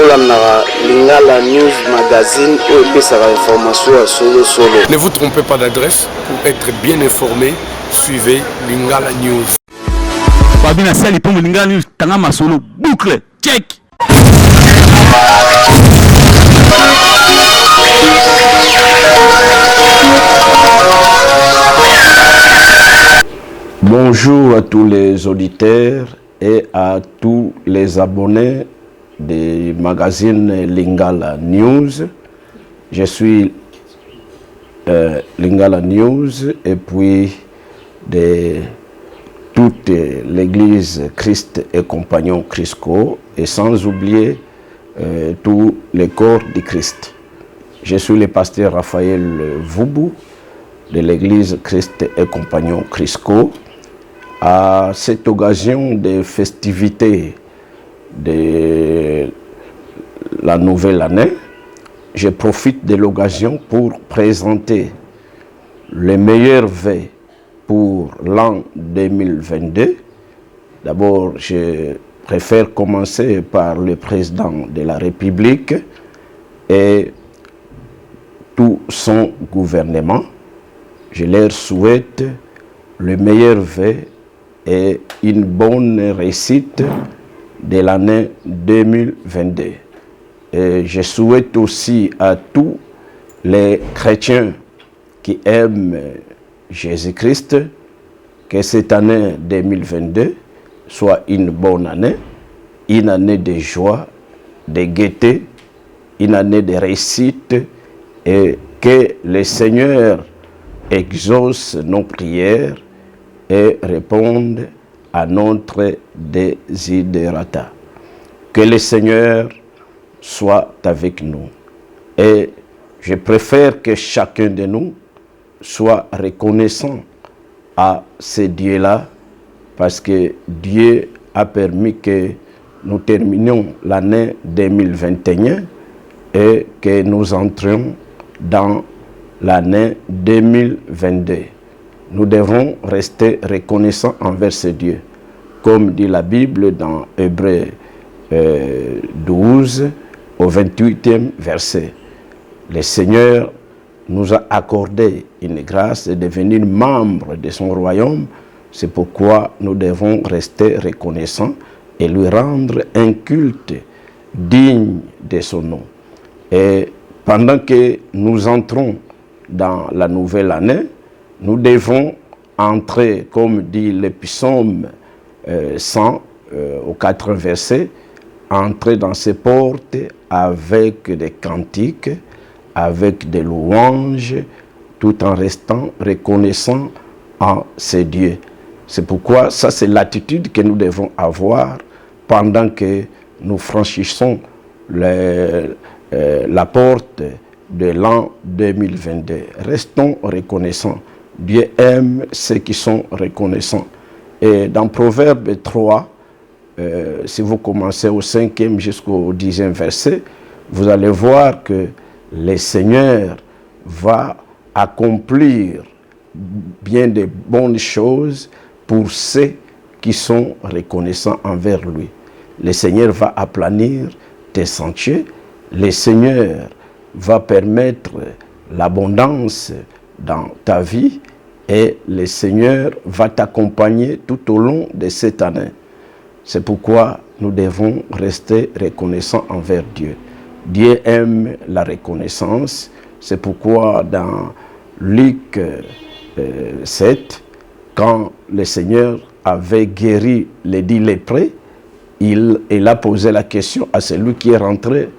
bolandaka Lingala News Magazine ou epesaka information à solo. Ne vous trompez pas d'adresse pour être bien informé. Suivez Lingala News. Babina Sali pour Lingala News, Tangama Solo, boucle, check. Bonjour à tous les auditeurs et à tous les abonnés du magazine Lingala News. Je suis Lingala News et puis de toute l'église Christ et Compagnon Crisco et sans oublier tous les corps du Christ. Je suis le pasteur Raphaël Voubou de l'église Christ et Compagnon Crisco. À cette occasion des festivités de la nouvelle année, je profite de l'occasion pour présenter les meilleurs vœux pour l'an 2022. D'abord, je préfère commencer par le président de la République et tout son gouvernement. Je leur souhaite le meilleur vœu et une bonne réussite de l'année 2022. Et je souhaite aussi à tous les chrétiens qui aiment Jésus-Christ que cette année 2022 soit une bonne année de joie, de gaieté, une année de réussite et que le Seigneur exauce nos prières et répondre à notre desiderata. Que le Seigneur soit avec nous. Et je préfère que chacun de nous soit reconnaissant à ce Dieu-là, parce que Dieu a permis que nous terminions l'année 2021 et que nous entrions dans l'année 2022. Nous devons rester reconnaissants envers ce Dieu. Comme dit la Bible dans Hébreux 12 au 28e verset. Le Seigneur nous a accordé une grâce de devenir membre de son royaume. C'est pourquoi nous devons rester reconnaissants et lui rendre un culte digne de son nom. Et pendant que nous entrons dans la nouvelle année, nous devons entrer, comme dit le psaume 100 au 4 verset, entrer dans ces portes avec des cantiques, avec des louanges, tout en restant reconnaissant en ces dieux. C'est pourquoi ça c'est l'attitude que nous devons avoir pendant que nous franchissons la porte de l'an 2022. Restons reconnaissants. Dieu aime ceux qui sont reconnaissants. Et dans Proverbe 3, si vous commencez au 5e jusqu'au 10e verset, vous allez voir que le Seigneur va accomplir bien de bonnes choses pour ceux qui sont reconnaissants envers lui. Le Seigneur va aplanir tes sentiers. Le Seigneur va permettre l'abondance dans ta vie et le Seigneur va t'accompagner tout au long de cette année. C'est pourquoi nous devons rester reconnaissants envers Dieu. Dieu aime la reconnaissance. C'est pourquoi dans Luc 7, quand le Seigneur avait guéri les 10 lépreux, il a posé la question à celui qui est rentré,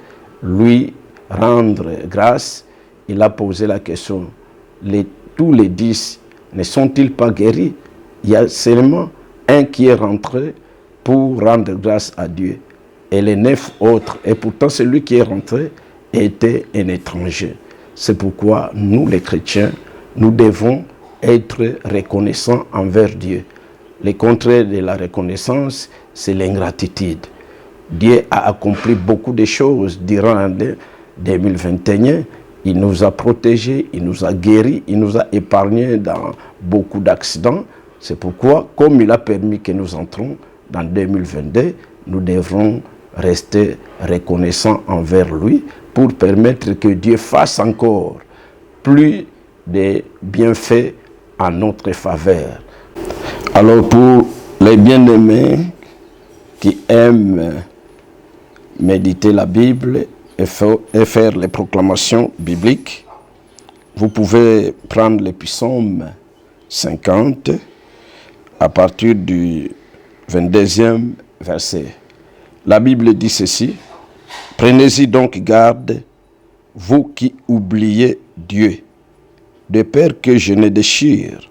lui rendre grâce. Il a posé la question, tous les 10 ne sont-ils pas guéris? Il y a seulement un qui est rentré pour rendre grâce à Dieu. Et les 9 autres, et pourtant celui qui est rentré était un étranger. C'est pourquoi nous les chrétiens, nous devons être reconnaissants envers Dieu. Le contraire de la reconnaissance, c'est l'ingratitude. Dieu a accompli beaucoup de choses durant l'année 2021. Il nous a protégés, il nous a guéris, il nous a épargnés dans beaucoup d'accidents. C'est pourquoi, comme il a permis que nous entrons dans 2022, nous devrons rester reconnaissant envers lui pour permettre que Dieu fasse encore plus de bienfaits en notre faveur. Alors pour les bien-aimés qui aiment méditer la Bible et faire les proclamations bibliques, vous pouvez prendre les psaumes 50 à partir du 22e verset. La Bible dit ceci: « Prenez-y donc garde, vous qui oubliez Dieu, de peur que je ne déchire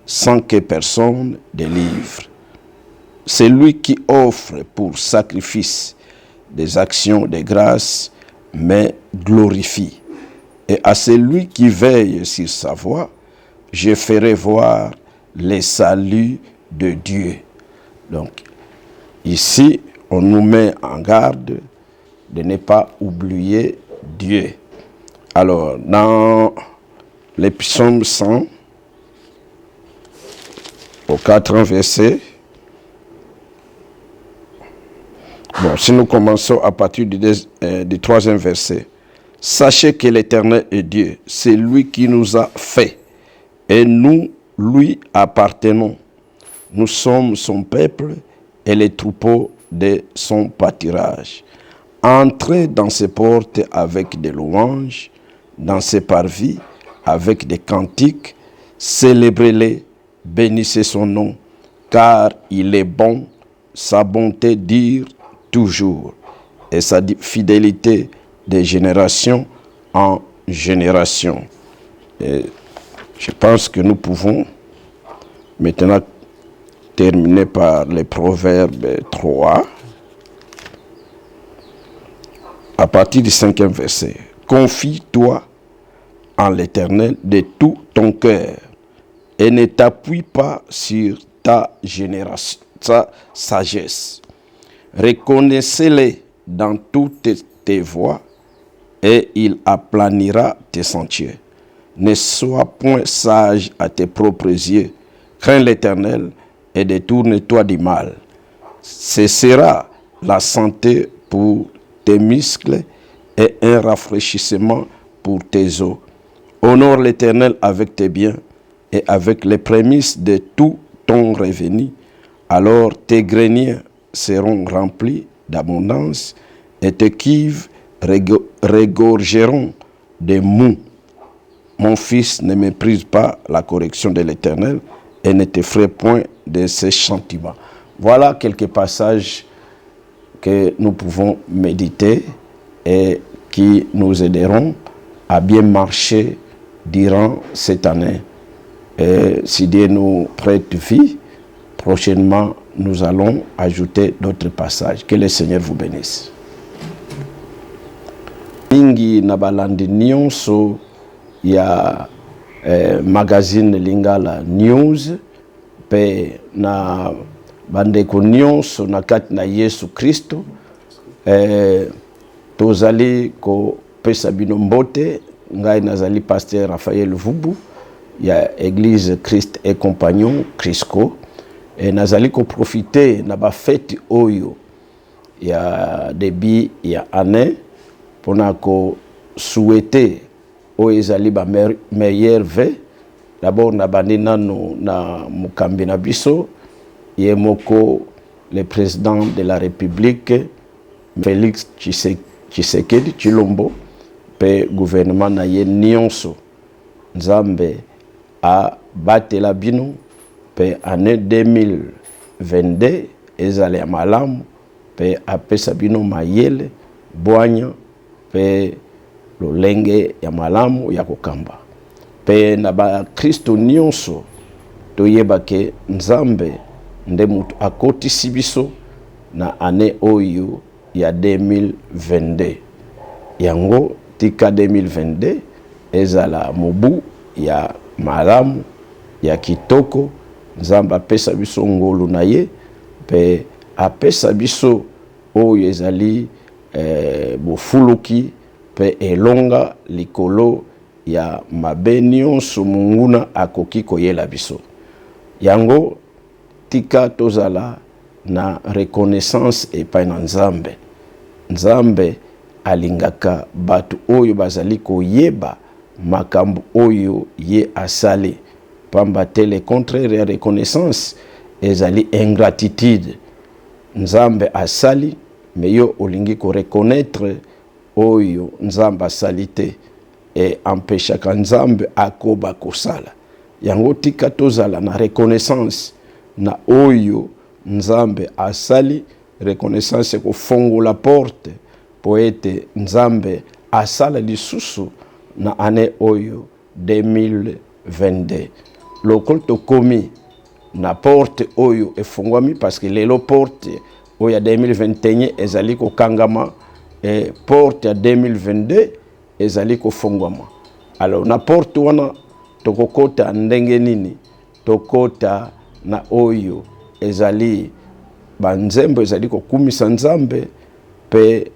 sans que personne délivre. C'est lui qui offre pour sacrifice des actions de grâce, mais glorifie. Et à celui qui veille sur sa voie, je ferai voir les saluts de Dieu. » Donc, ici, on nous met en garde de ne pas oublier Dieu. Alors, dans les psaumes 100, au 4e verset, bon, si nous commençons à partir du 3e verset, « Sachez que l'Éternel est Dieu, c'est lui qui nous a fait, et nous lui appartenons. Nous sommes son peuple et les troupeaux de son pâturage. Entrez dans ses portes avec des louanges, dans ses parvis avec des cantiques, célébrez-les, bénissez son nom, car il est bon, sa bonté dure toujours, et sa fidélité de génération en génération. » Et je pense que nous pouvons maintenant terminer par les Proverbes 3, à partir du 5e verset. « Confie-toi en l'Éternel de tout ton cœur et ne t'appuie pas sur ta sagesse. Reconnaissez-le dans toutes tes voies et il aplanira tes sentiers. Ne sois point sage à tes propres yeux. Crains l'Éternel et détourne-toi du mal. Ce sera la santé pour tes muscles et un rafraîchissement pour tes os. Honore l'Éternel avec tes biens et avec les prémices de tout ton revenu. Alors tes greniers seront remplis d'abondance et tes cuves regorgeront de mou. Mon fils, ne méprise pas la correction de l'Éternel et ne t'effraie point de ses châtiments. » Voilà quelques passages que nous pouvons méditer et qui nous aideront à bien marcher durant cette année. Et si Dieu nous prête vie, prochainement nous allons ajouter d'autres passages. Que le Seigneur vous bénisse. Mingi na balandi nyonso ya magazine Lingala News pe na bandeko nyonso na kati na Yesu Kristo tozali ko pesa bino mbote. Ngai nazali pasteur Raphaël Vubu ya Église Christ et Compagnon Crisco et nazali ko profiter na ba fête oyo ya début ya année pona ko souhaiter oyo ezali ba meilleur vœu. D'abord na bandi nano na mukambi na biso ye moko le président de la République Félix Tshisekedi Tshilombo pe gouvernement na ye nyonso Nzambe a batela bino pe année 2022 ezali ya malamu pe apesa bino mayele bwanya pe lolenge ya malamu ya kokamba pe na ba Kristo nyonso toyeba ke Nzambe nde mutu akotisi biso na année oyo ya 2022 yango tika 2022 ezala mobu ya malamu ya kitoko. Nzamba apesa biso ngolu na ye pe apesa biso oyo ezali bofuluki pe elonga likolo ya mabe nyonso munguna akoki koyela biso. Yango tika tozala na reconnaissance epai na Nzambe Nzambe alingaka batu oyo bazali koyeba makambo oyo ye asali. Pamba te le contraire ya reconnaissance ezali ingratitude. Nzambe asali me yo olingi ko reconnaître oyo Nzambe asali te e empêchaka Nzambe akoba kosala. Yango tika tozala na reconnaissance na oyo Nzambe asali. Reconnaissance ko fongola porte po ete Nzambe asala lisusu na ane oyo 2022. Lokol tokomi na porte oyo efongwami parce que lelo porte oyo 2021 ezali ko kangama porte ya 2022 ezali ko fongwama. Alors na porte wana tokokota ndenge nini? Tokota na oyo ezali banzembo ezali ko kumisa Nzambe pe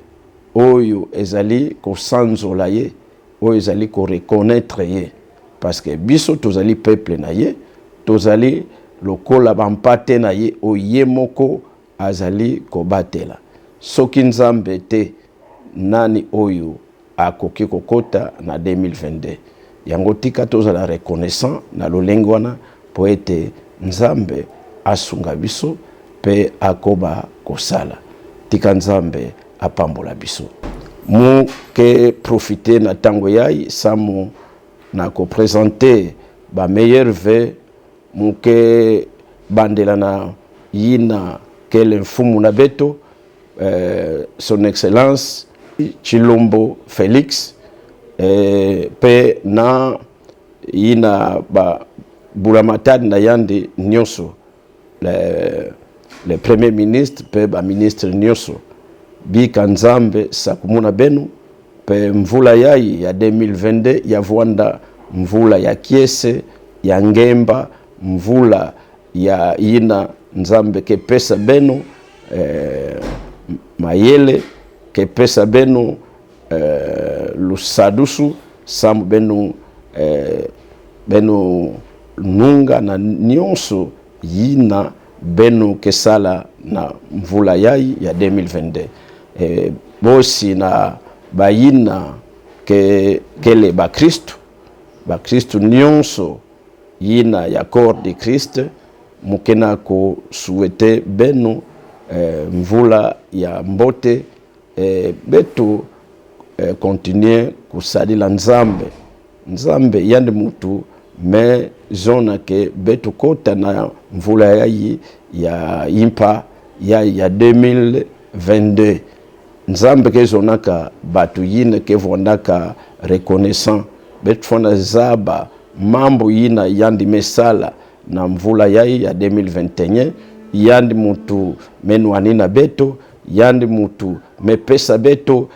oyo ezali ko sanzola ye, oyo ezali ko reconnaître ye. Parce que biso tozali peuple na ye, tozali lokola bampate na ye oye moko azali ko batela. Soki Nzambe te nani oyo akoki kokota na 2022. Yango tika tozala reconnaissant na lolengo wana po ete Nzambe asunga biso pe akoba kosala. Tika Nzambe apambola biso. Mu ke profiter na tango yai samu na ko présenter ba meilleur vœu mu ke bandela na yina kele mfumu na beto son excellence Chilombo Félix pe na yina ba bulamatadi na yande nyonso le premier ministre pe ba ministre nyonso bika Nzambe sakumuna benu pe mvula yai ya 2022 ya Vwanda, mvula ya kiese ya ngemba, mvula ya yina Nzambe ke pesa benu mayele ke pesa benu lusadusu samu benu benu nunga na nyonso yina benu kesala na mvula yai ya 2022. Bosi na bayina kele ba Kristu nyonso yina ya corps de Christ mukena ko souhaiter benu mvula ya mbote betu continuer kusalila Nzambe yande mutu me zona ke betu kota na mvula ya impa ya 2022. Nzambe ke zonaka batu yine ke vondaka reconnaissant betu fona zaba mambo yina yandi mesala na mvula ya 2021 yandi mutu menwanina beto yandi mutu mepesa beto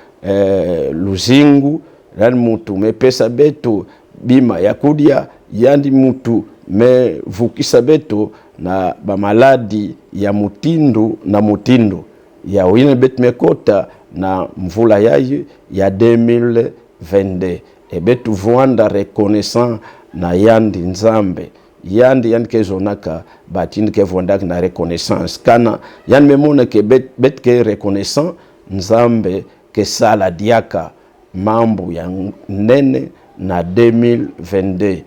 luzingu yandi mutu mepesa beto bima ya kudia yandi mutu mevukisa beto na bamaladi ya mutindu na mutindu ya oyine betu mekota na mvula ya 2022 betu Vwanda reconnaissant na yandi Nzambe yandi kezonaka batindi ke Vwanda na reconnaissance kana yandi memona ke bet ke reconnaissant Nzambe ke sala diaka mambo ya nene na 2022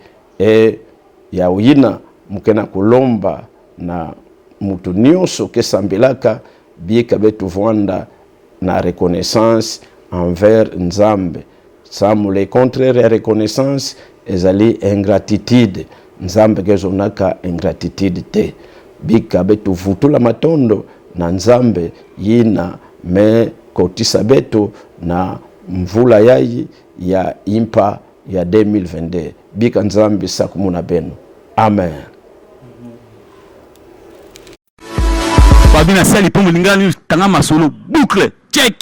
ya uyina mukena kulomba na mutu nyonso ke sambelaka bieka betu Vwanda na reconnaissance envers Nzambe. Samu le contraire ya reconnaissance ezali ingratitude. Nzambe gezonaka ingratitude te. Bika betu vutula matondo na Nzambe yina me kotisa betu na mvula yai ya impa ya 2022. Bika Nzambe sakumuna benu. Amen. Babina sali pomo lingani tanga masolo boucle check.